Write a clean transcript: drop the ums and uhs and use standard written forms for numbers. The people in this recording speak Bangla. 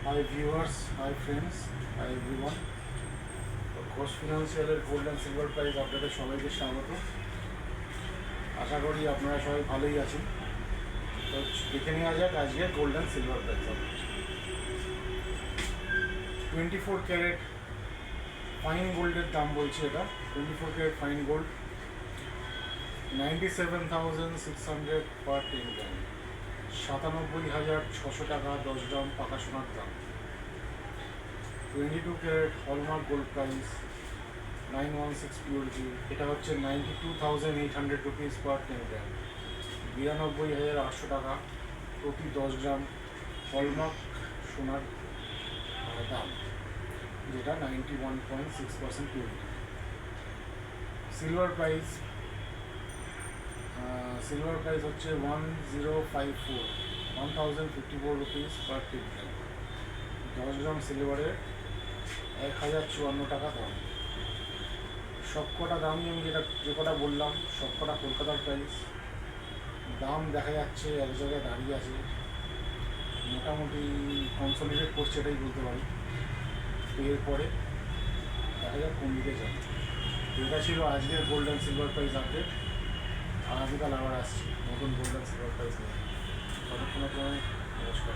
Hi viewers, hi friends, hi everyone. Ghosh ফিনান্সিয়ালের গোল্ড অ্যান্ড সিলভার প্রাইস আপডেটে সবাইকে স্বাগত। আশা করি আপনারা সবাই ভালোই আছেন। তো দেখে নেওয়া যাক আজকে gold and silver price update. 24 carat fine গোল্ডের দাম বলছে এটা। 24 carat fine gold 97,600 per 10 gram, 97,600 টাকা 10 গ্রাম পাকা সোনার দাম। 22 carat hallmark gold price 916 purity, এটা হচ্ছে 92,800 রুপিস পার 10 গ্রাম, 92,800 টাকা প্রতি 10 গ্রাম হলমার্ক সোনার দাম, যেটা 91.6% পিওরিটি। সিলভার প্রাইস হচ্ছে 1054 রুপিস পার 10 গ্রাম, 10 গ্রাম সিলভারের 1,054 টাকা দাম। সবকটা দামই আমি যে কটা বললাম সবকটা কলকাতার প্রাইস। দাম দেখা যাচ্ছে এক জায়গায় দাঁড়িয়ে আছে, মোটামুটি কনসলিডেট করছে এটাই বলতে পারি। এরপরে দেখা যাক কোন দিকে যাবে। এটা ছিল আজকের gold and silver price update. আগামীকাল আবার আসছি নতুন গোল্ড অ্যান্ড সিলভার প্রাইস নিয়ে। ততক্ষণে নমস্কার।